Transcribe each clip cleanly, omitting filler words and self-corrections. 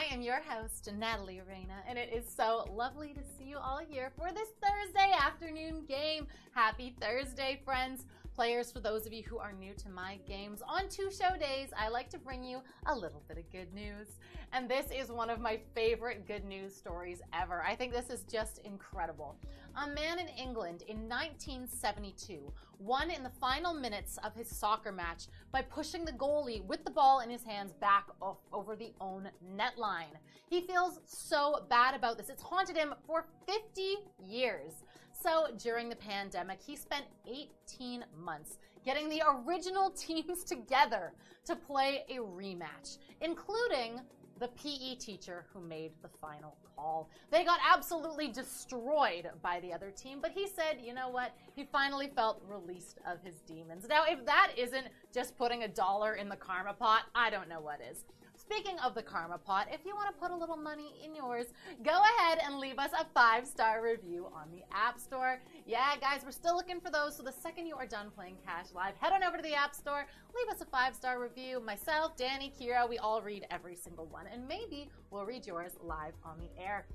I am your host, Natalie Reina, and it is so lovely to see you all here for this Thursday afternoon game. Happy Thursday, friends. Players, for those of you who are new to my games, on 2 show days, I like to bring you a little bit of good news. And this is one of my favorite good news stories ever. I think this is just incredible. A man in England in 1972 won in the final minutes of his soccer match by pushing the goalie with the ball in his hands back over the own net line. He feels so bad about this. It's haunted him for 50 years. So during the pandemic, he spent 18 months getting the original teams together to play a rematch, including the PE teacher who made the final call. They got absolutely destroyed by the other team, but he said, you know what? He finally felt released of his demons. Now, if that isn't just putting $1 in the karma pot, I don't know what is. Speaking of the karma pot, if you want to put a little money in yours, go ahead and leave us a 5-star review on the App Store. Yeah, guys, we're still looking for those, so the second you are done playing Cash Live, head on over to the App Store, leave us a 5-star review. Myself, Danny, Kira, we all read every single one, and maybe we'll read yours live on the air.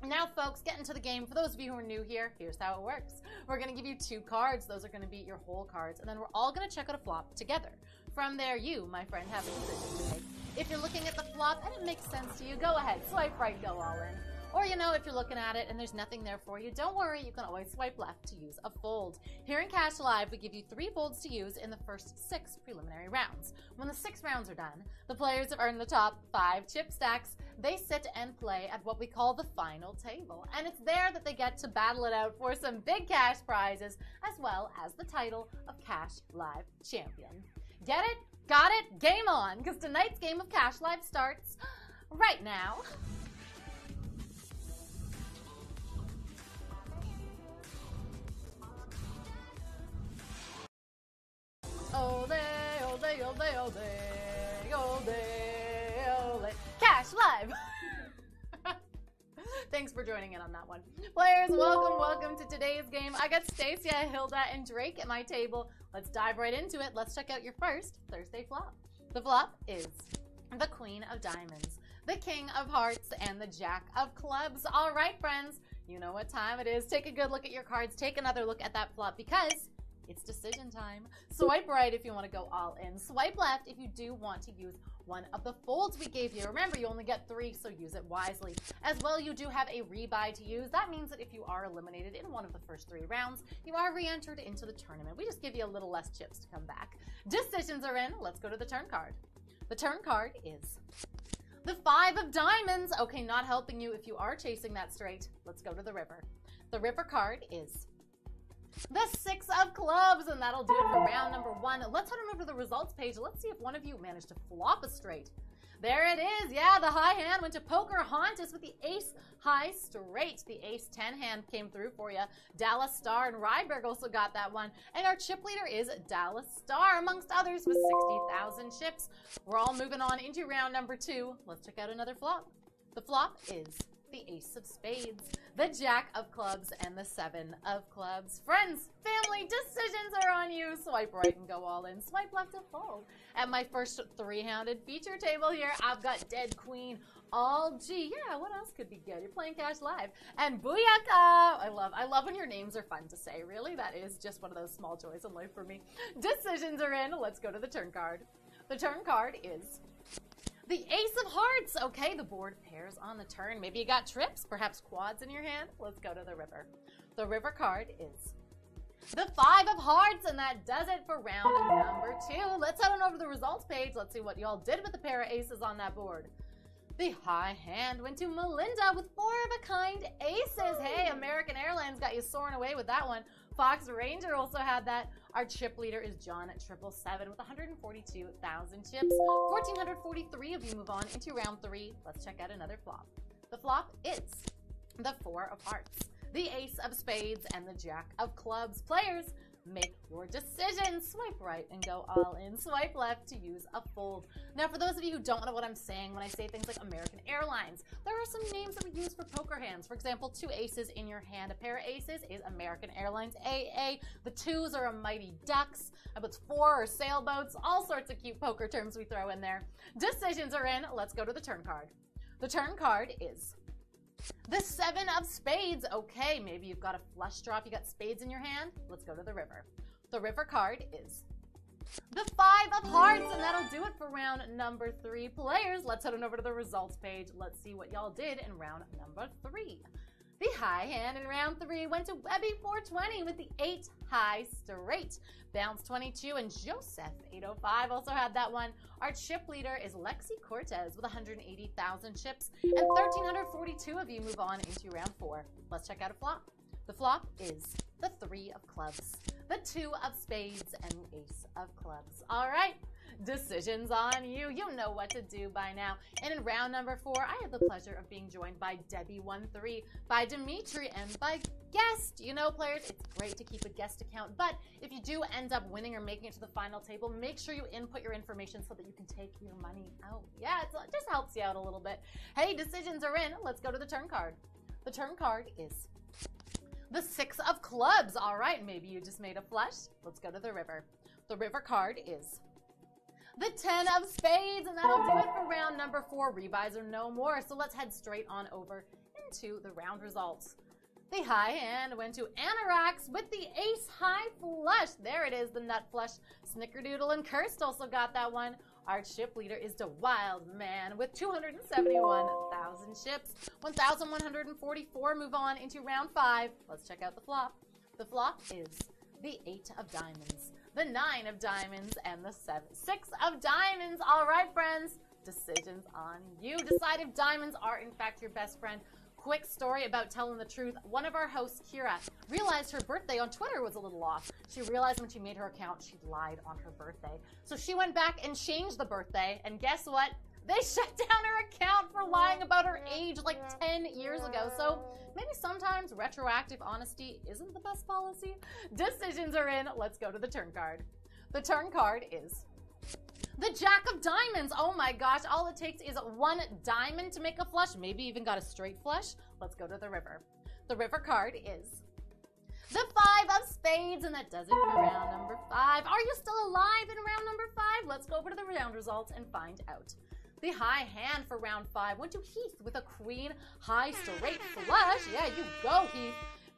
Now, folks, get into the game. For those of you who are new here, here's how it works. We're going to give you 2 cards. Those are going to be your whole cards, and then we're all going to check out a flop together. From there, you, my friend, have a decision to make. If you're looking at the flop and it makes sense to you, go ahead, swipe right, go all in. Or, you know, if you're looking at it and there's nothing there for you, don't worry, you can always swipe left to use a fold. Here in Cash Live, we give you 3 folds to use in the first 6 preliminary rounds. When the 6 rounds are done, the players have earned the top 5 chip stacks. They sit and play at what we call the final table. And it's there that they get to battle it out for some big cash prizes, as well as the title of Cash Live Champion. Get it? Got it? Game on, because tonight's game of Cash Live starts right now. Ole, ole, ole, ole, ole, ole. Cash Live! Thanks for joining in on that one. Players, welcome to today's game. I got Stacia, Hilda, and Drake at my table. Let's dive right into it. Let's check out your first Thursday flop. The flop is the Queen of Diamonds, the King of Hearts, and the Jack of Clubs. All right, friends, you know what time it is. Take a good look at your cards. Take another look at that flop because it's decision time. Swipe right if you want to go all in. Swipe left if you do want to use one of the folds we gave you. Remember, you only get 3, so use it wisely. As well, you do have a rebuy to use. That means that if you are eliminated in one of the first 3 rounds, you are re-entered into the tournament. We just give you a little less chips to come back. Decisions are in. Let's go to the turn card. The turn card is the 5 of Diamonds. Okay, not helping you if you are chasing that straight. Let's go to the river. The river card is the 6 of Clubs, and that'll do it for round number 1. Let's head on over to the results page. Let's see if one of you managed to flop a straight. There it is. Yeah, the high hand went to Pocahontas with the ace high straight. The ace 10 hand came through for you. Dallas Star and Ryberg also got that one. And our chip leader is Dallas Star, amongst others, with 60,000 chips. We're all moving on into round number 2. Let's check out another flop. The flop is the Ace of Spades, the Jack of Clubs, and the 7 of Clubs. Friends, family, decisions are on you. Swipe right and go all in. Swipe left to fold. At my first 3-handed feature table here, I've got Dead Queen, All G. Yeah, what else could be good? You're playing Cash Live. And Booyaka! I love when your names are fun to say. Really, that is just one of those small joys in life for me. Decisions are in. Let's go to the turn card. The turn card is the Ace of Hearts. Okay, the board pairs on the turn. Maybe you got trips, perhaps quads in your hand. Let's go to the river. The river card is the 5 of Hearts, and that does it for round number 2. Let's head on over to the results page. Let's see what y'all did with the pair of aces on that board. The high hand went to Melinda with 4-of-a-kind aces. Hey, American Airlines got you soaring away with that one. Fox Ranger also had that. Our chip leader is John at 777 with 142,000 chips. 1,443 of you move on into round 3. Let's check out another flop. The flop is the 4 of Hearts, the Ace of Spades, and the Jack of Clubs. Players, make your decision. Swipe right and go all in. Swipe left to use a fold. Now, for those of you who don't know what I'm saying when I say things like American Airlines, there are some names that we use for poker hands. For example, 2 aces in your hand. A pair of aces is American Airlines AA. The 2s are a Mighty Ducks. About 4 are sailboats. All sorts of cute poker terms we throw in there. Decisions are in. Let's go to the turn card. The turn card is the 7 of spades. Okay, maybe you've got a flush draw. If you got spades in your hand, let's go to the river. The river card is the 5 of hearts, and that'll do it for round number 3. Players, let's head on over to the results page. Let's see what y'all did in round number 3. The high hand in round 3 went to Webby 420 with the 8 high straight. Bounce 22 and Joseph 805 also had that one. Our chip leader is Lexi Cortez with 180,000 chips, and 1,342 of you move on into round 4. Let's check out a flop. The flop is the 3 of clubs, the 2 of spades, and the ace of clubs. All right, decisions on you. You know what to do by now. And in round number 4, I had the pleasure of being joined by Debbie13, by Dimitri, and by Guest. You know, players, it's great to keep a guest account, but if you do end up winning or making it to the final table, make sure you input your information so that you can take your money out. Yeah, it just helps you out a little bit. Hey, decisions are in. Let's go to the turn card. The turn card is the 6 of clubs. All right, maybe you just made a flush. Let's go to the river. The river card is the 10 of spades, and that'll do it for round number 4. Rebuys are no more, so let's head straight on over into the round results. The high hand went to Anorax with the ace high flush. There it is, the nut flush. Snickerdoodle and Kirst also got that one. Our chip leader is the Wild Man with 271,000 chips. 1,144 move on into round 5. Let's check out the flop. The flop is the 8 of diamonds, the 9 of diamonds, and the 6 of diamonds. All right, friends, decisions on you. Decide if diamonds are in fact your best friend. Quick story about telling the truth. One of our hosts, Kira, realized her birthday on Twitter was a little off. She realized when she made her account, she lied on her birthday. So she went back and changed the birthday, and guess what? They shut down her account for lying about her age like 10 years ago. So maybe sometimes retroactive honesty isn't the best policy. Decisions are in. Let's go to the turn card. The turn card is the Jack of Diamonds. Oh my gosh, all it takes is 1 diamond to make a flush. Maybe even got a straight flush. Let's go to the river. The river card is the 5 of spades, and that does it for round number 5. Are you still alive in round number 5? Let's go over to the round results and find out. The high hand for round 5 went to Heath with a queen high straight flush. Yeah, you go, Heath.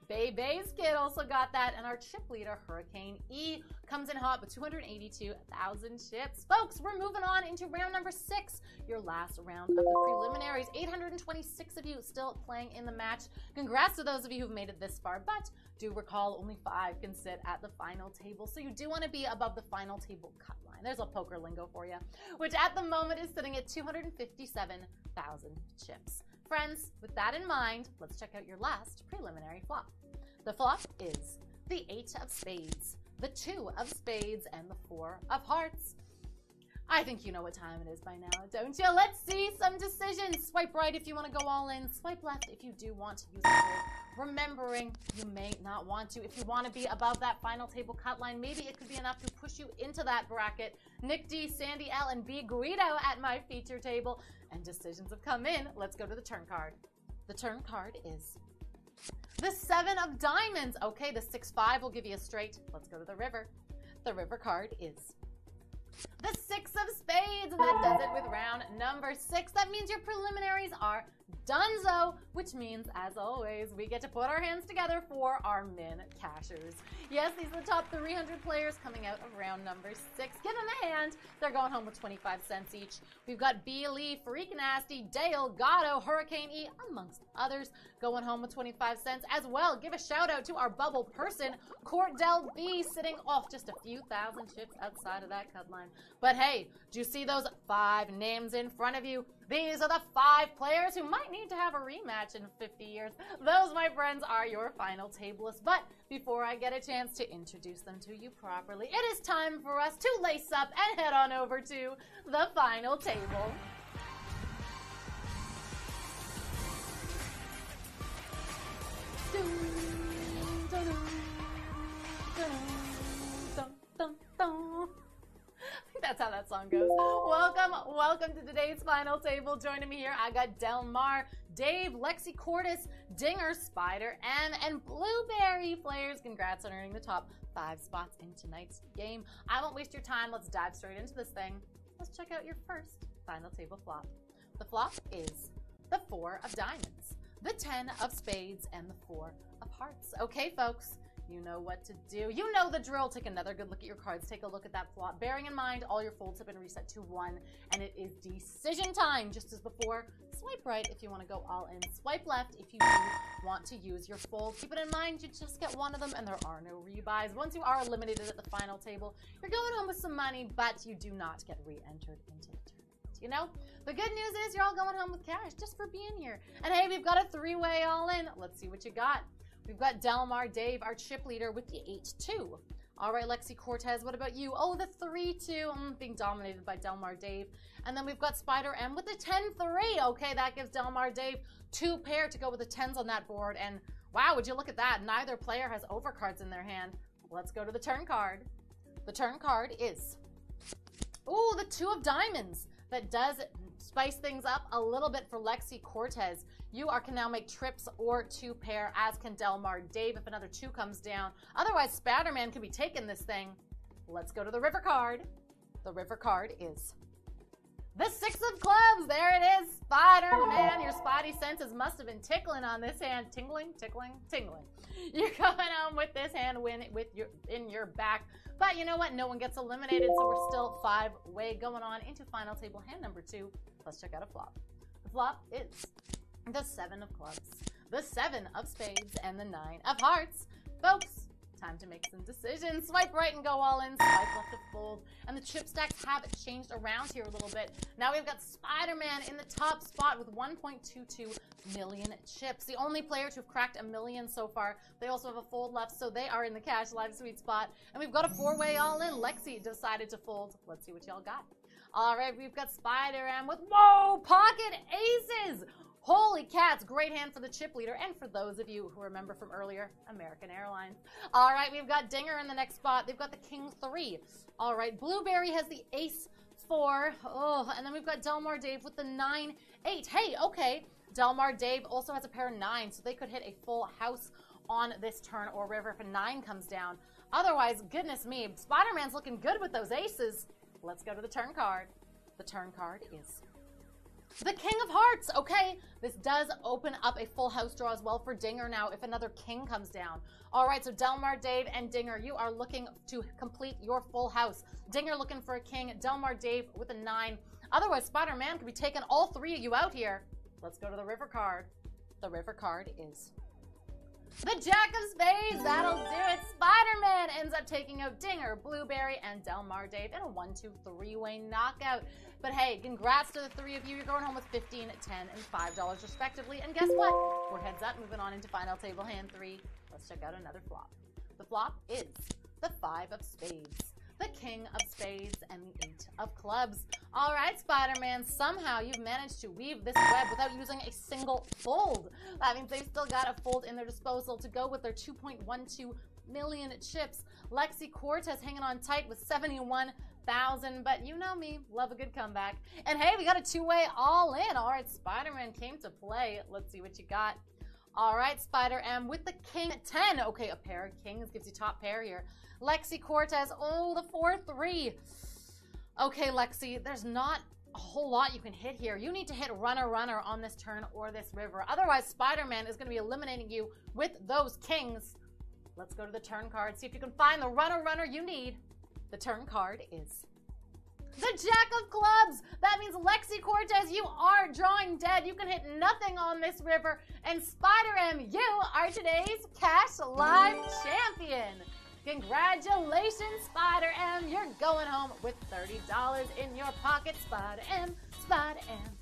Bebe's kid also got that, and our chip leader, Hurricane E, comes in hot with 282,000 chips. Folks, we're moving on into round number 6, your last round of the preliminaries. 826 of you still playing in the match. Congrats to those of you who've made it this far, but do recall only 5 can sit at the final table, so you do want to be above the final table cut line. There's a poker lingo for you, which at the moment is sitting at 257,000 chips. Friends, with that in mind, let's check out your last preliminary flop. The flop is the 8 of spades, the 2 of spades, and the 4 of hearts. I think you know what time it is by now, don't you? Let's see some decisions. Swipe right if you want to go all in. Swipe left if you do want to use the fold. Remembering, you may not want to. If you want to be above that final table cut line, maybe it could be enough to push you into that bracket. Nick D, Sandy L, and B Guido at my feature table. And decisions have come in. Let's go to the turn card. The turn card is the 7 of diamonds. Okay, the 6-5 will give you a straight. Let's go to the river. The river card is the 6 of spades, and that does it with round number 6. That means your preliminaries are donezo, which means, as always, we get to put our hands together for our min cashers. Yes, these are the top 300 players coming out of round number 6. Give them a hand. They're going home with 25 cents each. We've got B. Lee, Freak Nasty, Dale, Gatto, Hurricane E, amongst others, going home with 25 cents as well. Give a shout out to our bubble person, Cordell B, sitting off just a few thousand chips outside of that cut line. But hey, do you see those 5 names in front of you? These are the 5 players who might need to have a rematch in 50 years. Those, my friends, are your final tablists. But before I get a chance to introduce them to you properly, it is time for us to lace up and head on over to the final table. That's how that song goes. Welcome to today's final table. Joining me here, I got Del Mar, Dave, Lexi Cortis, Dinger, Spider, and Blueberry. Players, congrats on earning the top 5 spots in tonight's game. I won't waste your time. Let's dive straight into this thing. Let's check out your first final table flop. The flop is the 4 of diamonds, the 10 of spades, and the 4 of hearts. Okay, folks, you know what to do. You know the drill. Take another good look at your cards. Take a look at that flop. Bearing in mind, all your folds have been reset to 1, and it is decision time. Just as before, swipe right if you want to go all in. Swipe left if you do want to use your fold. Keep it in mind, you just get one of them, and there are no rebuys. Once you are eliminated at the final table, you're going home with some money, but you do not get re-entered into the tournament. You know, the good news is you're all going home with cash just for being here. And hey, we've got a 3-way all in. Let's see what you got. We've got Delmar Dave, our chip leader, with the 8-2. All right, Lexi Cortez, what about you? Oh, the 3-2, being dominated by Delmar Dave. And then we've got Spider M with the 10-3. Okay, that gives Delmar Dave 2 pair to go with the 10s on that board. And wow, would you look at that? Neither player has overcards in their hand. Let's go to the turn card. The turn card is, ooh, the 2 of diamonds. That does spice things up a little bit for Lexi Cortez. You can now make trips or 2 pair, as can Delmar Dave if another 2 comes down. Otherwise, Spider-Man could be taking this thing. Let's go to the river card. The river card is the 6 of clubs. There it is. Spider-Man, your spidey senses must have been tickling on this hand. Tingling, tickling, tingling. You're going home with this hand in your back. But you know what? No one gets eliminated, so we're still 5-way going on into final table hand number 2. Let's check out a flop. The flop is the 7 of clubs, the 7 of spades, and the 9 of hearts. Folks, time to make some decisions. Swipe right and go all in. Swipe left to fold. And the chip stacks have changed around here a little bit. Now we've got Spider-Man in the top spot with 1.22 million chips. The only player to have cracked 1 million so far. They also have a fold left, so they are in the cash live sweet spot. And we've got a 4-way all in. Lexi decided to fold. Let's see what y'all got. All right, we've got Spider-Man with, whoa, pocket aces. Holy cats, great hand for the chip leader, and for those of you who remember from earlier, American Airlines. All right, we've got Dinger in the next spot. They've got the King 3. All right, Blueberry has the Ace 4. Oh, and then we've got Delmar Dave with the 9-8. Hey, okay, Delmar Dave also has a pair of 9s, so they could hit a full house on this turn or river if a 9 comes down. Otherwise, goodness me, Spider-Man's looking good with those aces. Let's go to the turn card. The turn card is the King of Hearts. Okay, this does open up a full house draw as well for Dinger now if another king comes down. All right, so Delmar Dave and Dinger, you are looking to complete your full house. Dinger looking for a king, Delmar Dave with a 9. Otherwise, Spider-Man could be taking all 3 of you out here. Let's go to the river card. The river card is the Jack of Spades. That'll do it. Spider-Man ends up taking out Dinger, Blueberry, and Delmar Dave in a 1-2-3-way knockout. But hey, congrats to the 3 of you. You're going home with $15, $10, and $5 respectively. And guess what? We're heads up, moving on into final table hand 3. Let's check out another flop. The flop is the 5 of spades, the King of Spades, and the 8 of clubs. All right, Spider-Man, somehow you've managed to weave this web without using a single fold. That means they've still got a fold in their disposal to go with their 2.12 million chips. Lexi Cortez hanging on tight with 71,000, but you know me, love a good comeback. And hey, we got a 2-way all in. All right, Spider-Man came to play. Let's see what you got. All right, Spider M with the King 10. Okay, a pair of kings gives you top pair here. Lexi Cortez, oh, the 4-3. Okay, Lexi, there's not a whole lot you can hit here. You need to hit runner on this turn or this river. Otherwise, Spider-Man is going to be eliminating you with those kings. Let's go to the turn card. See if you can find the runner you need. The turn card is the Jack of Clubs. That means Lexi Cortez, you are drawing dead. You can hit nothing on this river. And Spider-M, you are today's Cash Live champion. Congratulations, Spider-M. You're going home with $30 in your pocket. Spider-M, Spider-M.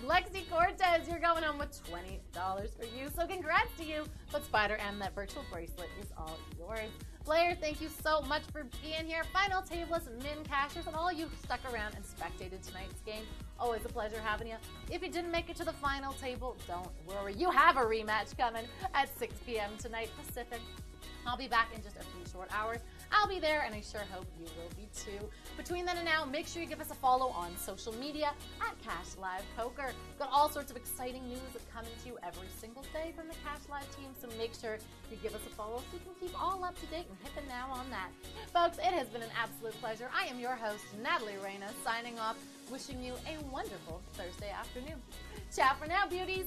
Lexi Cortez, you're going home with $20 for you. So congrats to you. But Spider-M, that virtual bracelet is all yours. Players, thank you so much for being here. Final tablers, min cashers, and all you who stuck around and spectated tonight's game. Always a pleasure having you. If you didn't make it to the final table, don't worry. You have a rematch coming at 6 p.m. tonight Pacific. I'll be back in just a few short hours. I'll be there, and I sure hope you will be too. Between then and now, make sure you give us a follow on social media at Cash Live Poker. We've got all sorts of exciting news coming to you every single day from the Cash Live team, so make sure you give us a follow so you can keep all up to date and hit the now on that. Folks, it has been an absolute pleasure. I am your host, Natalie Reina, signing off, wishing you a wonderful Thursday afternoon. Ciao for now, beauties!